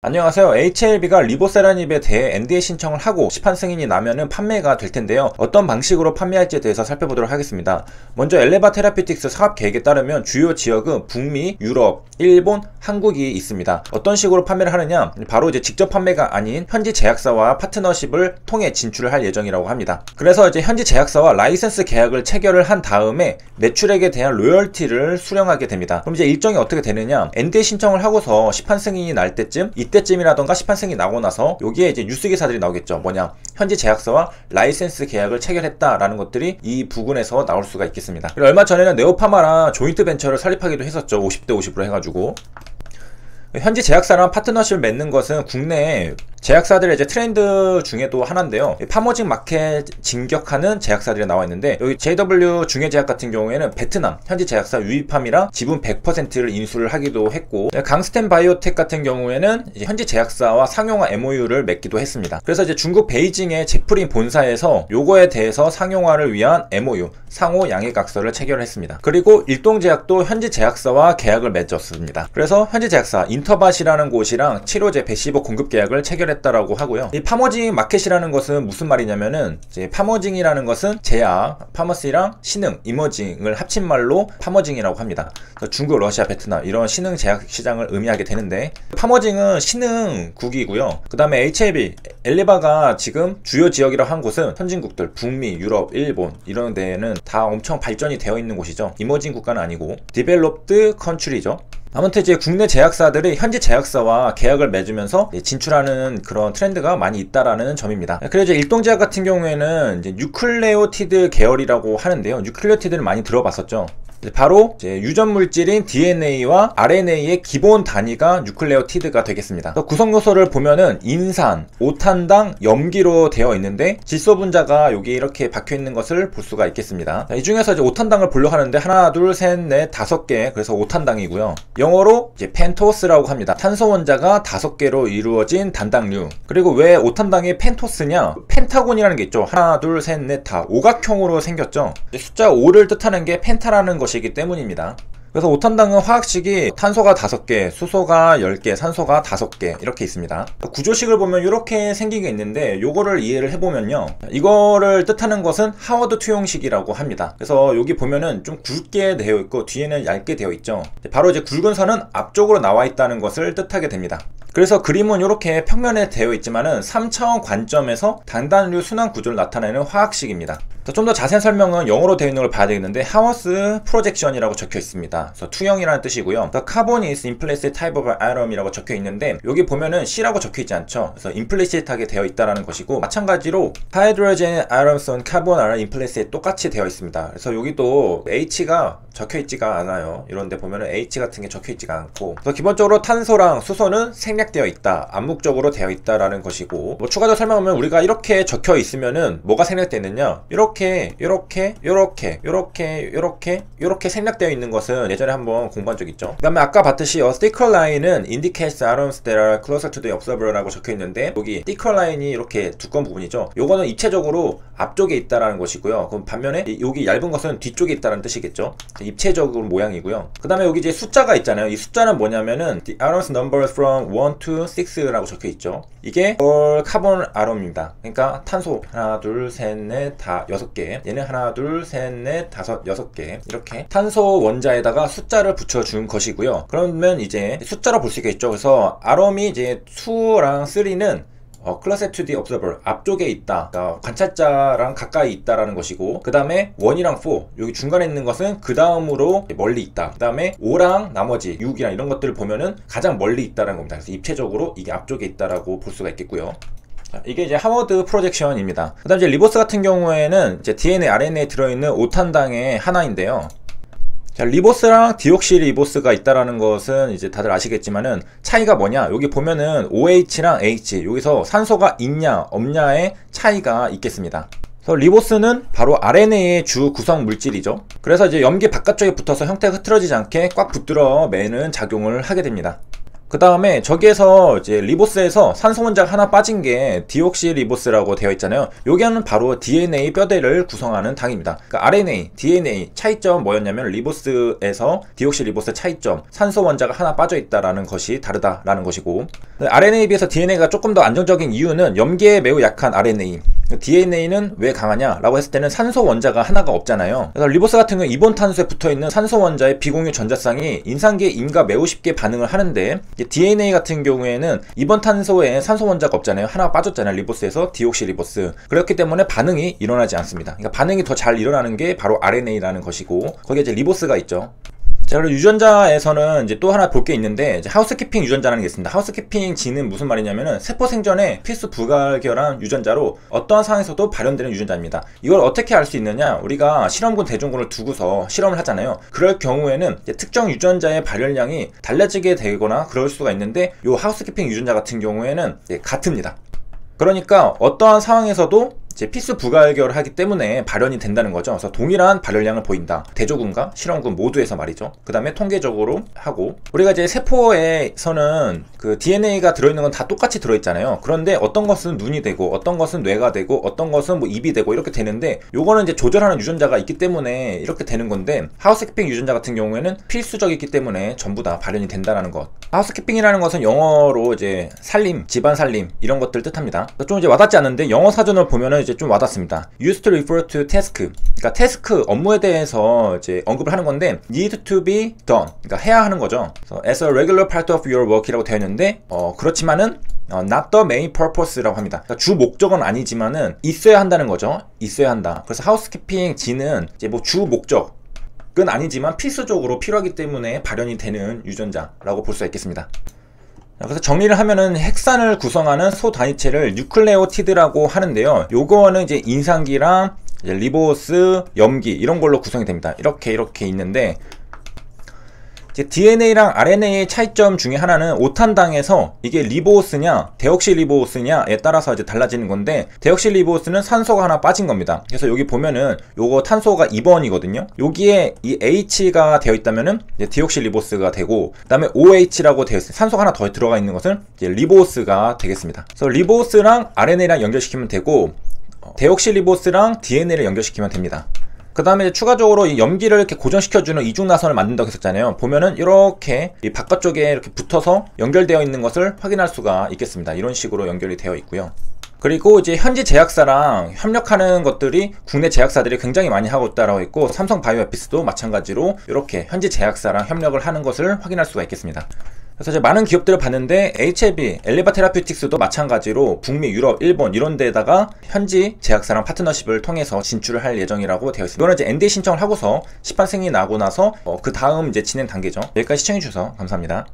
안녕하세요. HLB가 리보세라닙에 대해 NDA 신청을 하고 시판 승인이 나면은 판매가 될 텐데요. 어떤 방식으로 판매할지에 대해서 살펴보도록 하겠습니다. 먼저 엘레바 테라피틱스 사업 계획에 따르면 주요 지역은 북미, 유럽, 일본, 한국이 있습니다. 어떤 식으로 판매를 하느냐? 바로 이제 직접 판매가 아닌 현지 제약사와 파트너십을 통해 진출을 할 예정이라고 합니다. 그래서 이제 현지 제약사와 라이센스 계약을 체결을 한 다음에 매출액에 대한 로열티를 수령하게 됩니다. 그럼 이제 일정이 어떻게 되느냐? NDA 신청을 하고서 시판 승인이 날 때쯤 이때쯤이라던가 시판 승인이 나고 나서 여기에 이제 뉴스 기사들이 나오겠죠. 뭐냐? 현지 제약사와 라이센스 계약을 체결했다라는 것들이 이 부분에서 나올 수가 있겠습니다. 그리고 얼마 전에는 네오파마랑 조인트 벤처를 설립하기도 했었죠. 50대 50으로 해가지고. 현지 제약사랑 파트너십을 맺는 것은 국내 제약사들의 이제 트렌드 중에도 하나인데요. 파머징 마켓 진격하는 제약사들이 나와 있는데, 여기 JW 중해제약 같은 경우에는 베트남 현지 제약사 유이팜이랑 지분 100%를 인수를 하기도 했고, 강스텐 바이오텍 같은 경우에는 이제 현지 제약사와 상용화 MOU를 맺기도 했습니다. 그래서 이제 중국 베이징의 제프린 본사에서 요거에 대해서 상용화를 위한 MOU 상호 양해각서를 체결했습니다. 그리고 일동제약도 현지 제약사와 계약을 맺었습니다. 그래서 현지 제약사 인터밭이라는 곳이랑 치료제 배시보 공급 계약을 체결했다라고 하고요. 이 파머징 마켓이라는 것은 무슨 말이냐면은, 이제 파머징이라는 것은 제약, 파머시랑 신흥, 이머징을 합친 말로 파머징이라고 합니다. 중국, 러시아, 베트남 이런 신흥 제약 시장을 의미하게 되는데, 파머징은 신흥국이고요. 그 다음에 HLB, 엘리바가 지금 주요 지역이라고 한 곳은 선진국들, 북미, 유럽, 일본 이런 데에는 다 엄청 발전이 되어 있는 곳이죠. 이머징 국가는 아니고 디벨롭드 컨트리죠. 아무튼 이제 국내 제약사들이 현지 제약사와 계약을 맺으면서 진출하는 그런 트렌드가 많이 있다라는 점입니다. 그리고 이제 일동제약 같은 경우에는 이제 뉴클레오티드 계열이라고 하는데요. 뉴클레오티드를 많이 들어봤었죠. 바로 이제 유전 물질인 DNA와 RNA의 기본 단위가 뉴클레오티드가 되겠습니다. 구성 요소를 보면은 인산, 오탄당, 염기로 되어 있는데 질소 분자가 여기 이렇게 박혀 있는 것을 볼 수가 있겠습니다. 이 중에서 이제 오탄당을 분류하는데 하나, 둘, 셋, 넷, 5개, 그래서 오탄당이고요. 영어로 이제 펜토스라고 합니다. 탄소 원자가 5개로 이루어진 단당류. 그리고 왜 오탄당이 펜토스냐? 펜타곤이라는 게 있죠. 하나, 둘, 셋, 넷 다 오각형으로 생겼죠. 숫자 5를 뜻하는 게 펜타라는 것이기 때문입니다. 그래서 오탄당은 화학식이 탄소가 5개, 수소가 10개, 산소가 5개 이렇게 있습니다. 구조식을 보면 이렇게 생긴 게 있는데, 요거를 이해를 해보면요, 이거를 뜻하는 것은 하워드 투영식이라고 합니다. 그래서 여기 보면은 좀 굵게 되어 있고 뒤에는 얇게 되어 있죠. 바로 이제 굵은 선은 앞쪽으로 나와 있다는 것을 뜻하게 됩니다. 그래서 그림은 이렇게 평면에 되어 있지만은 3차원 관점에서 단단류 순환 구조를 나타내는 화학식입니다. 좀 더 자세한 설명은 영어로 되어 있는 걸 봐야 되겠는데, 하워스 프로젝션이라고 적혀 있습니다. 그래서 투영이라는 뜻이고요. Carbon is implicit type of atom이라고 적혀 있는데, 여기 보면은 C라고 적혀 있지 않죠. 그래서 implicit하게 되어 있다라는 것이고, 마찬가지로 hydrogen atoms on carbon are implicit 똑같이 되어 있습니다. 그래서 여기도 H가 적혀 있지가 않아요. 이런데 보면은 H 같은 게 적혀 있지가 않고, 그래서 기본적으로 탄소랑 수소는 생략되어 있다, 암묵적으로 되어 있다라는 것이고, 뭐 추가적으로 설명하면 우리가 이렇게 적혀 있으면은 뭐가 생략되느냐, 이렇게 생략되어 있는 것은 예전에 한번 공부한 적 있죠. 그 다음에 아까 봤듯이 thicker line은 indicates atoms that are closer to the observer라고 적혀 있는데, 여기 thicker line이 이렇게 두꺼운 부분이죠. 요거는 입체적으로 앞쪽에 있다라는 것이고요. 그럼 반면에 여기 얇은 것은 뒤쪽에 있다는 뜻이겠죠. 입체적으로 모양이고요. 그 다음에 여기 이제 숫자가 있잖아요. 이 숫자는 뭐냐면은 the atoms numbers from 1 to 6라고 적혀 있죠. 이게 all carbon atom입니다. 그러니까 탄소 하나, 둘, 셋, 넷, 다 6개. 얘는 하나, 둘, 셋, 넷, 다섯, 6개. 이렇게 탄소 원자에다가 숫자를 붙여준 것이고요. 그러면 이제 숫자로 볼 수 있겠죠. 그래서 아tom이 이제 2랑 3는 closer to the observer, 앞쪽에 있다, 그러니까 관찰자랑 가까이 있다라는 것이고, 그 다음에 1이랑 4, 여기 중간에 있는 것은 그 다음으로 멀리 있다. 그 다음에 5랑 나머지 6이랑 이런 것들을 보면은 가장 멀리 있다라는 겁니다. 그래서 입체적으로 이게 앞쪽에 있다라고 볼 수가 있겠고요. 이게 이제 하워드 프로젝션입니다. 그 다음 이제 리보스 같은 경우에는 이제 DNA, RNA에 들어있는 오탄당의 하나인데요. 자, 리보스랑 디옥시 리보스가 있다라는 것은 이제 다들 아시겠지만은 차이가 뭐냐, 여기 보면은 OH랑 H, 여기서 산소가 있냐 없냐의 차이가 있겠습니다. 그래서 리보스는 바로 RNA의 주 구성 물질이죠. 그래서 이제 염기 바깥쪽에 붙어서 형태가 흐트러지지 않게 꽉 붙들어 매는 작용을 하게 됩니다. 그 다음에 저기에서 이제 리보스에서 산소 원자가 하나 빠진 게 디옥시 리보스라고 되어 있잖아요. 요게는 바로 DNA 뼈대를 구성하는 당입니다. 그러니까 RNA, DNA 차이점 뭐였냐면 리보스에서 디옥시 리보스 차이점 산소 원자가 하나 빠져 있다라는 것이 다르다라는 것이고, RNA에 비해서 DNA가 조금 더 안정적인 이유는 염계에 매우 약한 RNA. DNA는 왜 강하냐라고 했을 때는 산소 원자가 하나가 없잖아요. 그래서 리보스 같은 경우 이본 탄소에 붙어있는 산소 원자의 비공유 전자쌍이 인산계 인과 매우 쉽게 반응을 하는데, DNA 같은 경우에는 이본 탄소에 산소 원자가 없잖아요. 하나가 빠졌잖아요. 리보스에서 디옥시 리보스. 그렇기 때문에 반응이 일어나지 않습니다. 그러니까 반응이 더 잘 일어나는 게 바로 RNA라는 것이고, 거기에 이제 리보스가 있죠. 자, 그리고 유전자에서는 이제 또 하나 볼 게 있는데, 이제 하우스키핑 유전자라는 게 있습니다. 하우스키핑 지는 무슨 말이냐면은 세포 생존에 필수 불가결한 유전자로 어떠한 상황에서도 발현되는 유전자입니다. 이걸 어떻게 알 수 있느냐? 우리가 실험군 대종군을 두고서 실험을 하잖아요. 그럴 경우에는 이제 특정 유전자의 발현량이 달라지게 되거나 그럴 수가 있는데, 요 하우스키핑 유전자 같은 경우에는 이제 같습니다. 그러니까 어떠한 상황에서도 이제 필수 불가결을 하기 때문에 발현이 된다는 거죠. 그래서 동일한 발현량을 보인다. 대조군과 실험군 모두에서 말이죠. 그 다음에 통계적으로 하고, 우리가 이제 세포에서는 그 DNA가 들어있는 건 다 똑같이 들어있잖아요. 그런데 어떤 것은 눈이 되고, 어떤 것은 뇌가 되고, 어떤 것은 뭐 입이 되고 이렇게 되는데, 요거는 이제 조절하는 유전자가 있기 때문에 이렇게 되는 건데, 하우스키핑 유전자 같은 경우에는 필수적이기 때문에 전부 다 발현이 된다는 것. 하우스키핑이라는 것은 영어로 이제 살림, 집안 살림 이런 것들 뜻합니다. 좀 이제 와닿지 않는데 영어 사전을 보면은 이제 좀 와닿습니다. Used to refer to task. 그러니까 태스크 업무에 대해서 이제 언급을 하는 건데, need to be done. 그러니까 해야 하는 거죠. 그래서 as a regular part of your work이라고 되어 있는데, 그렇지만은 not the main purpose라고 합니다. 그러니까 주 목적은 아니지만은 있어야 한다는 거죠. 있어야 한다. 그래서 하우스키핑 지는 이제 뭐 주 목적 은 아니지만 필수적으로 필요하기 때문에 발현이 되는 유전자라고 볼 수 있겠습니다. 그래서 정리를 하면은 핵산을 구성하는 소 단위체를 뉴클레오티드라고 하는데요. 요거는 이제 인산기랑 이제 리보스, 염기 이런 걸로 구성이 됩니다. 이렇게 있는데, DNA랑 RNA의 차이점 중에 하나는 오탄당에서 이게 리보스냐 데옥시 리보스냐에 따라서 이제 달라지는 건데, 데옥시 리보스는 산소가 하나 빠진 겁니다. 그래서 여기 보면은 요거 탄소가 2번이거든요. 여기에 이 H가 되어 있다면은 이제 데옥시 리보스가 되고, 그 다음에 OH라고 되어 있어요. 산소가 하나 더 들어가 있는 것은 이제 리보스가 되겠습니다. 그래서 리보스랑 RNA랑 연결시키면 되고, 데옥시 리보스랑 DNA를 연결시키면 됩니다. 그 다음에 추가적으로 이 염기를 이렇게 고정시켜주는 이중나선을 만든다고 했었잖아요. 보면은 이렇게 이 바깥쪽에 이렇게 붙어서 연결되어 있는 것을 확인할 수가 있겠습니다. 이런 식으로 연결이 되어 있고요. 그리고 이제 현지 제약사랑 협력하는 것들이 국내 제약사들이 굉장히 많이 하고 있다라고 했고, 삼성 바이오에피스도 마찬가지로 이렇게 현지 제약사랑 협력을 하는 것을 확인할 수가 있겠습니다. 그래서 이제 많은 기업들을 봤는데, HLB, 엘리바 테라퓨틱스도 마찬가지로 북미, 유럽, 일본 이런 데다가 현지 제약사랑 파트너십을 통해서 진출을 할 예정이라고 되어 있습니다. 이거는 이제 NDA 신청을 하고서 시판승인이 나고 나서 그 다음 이제 진행 단계죠. 여기까지 시청해주셔서 감사합니다.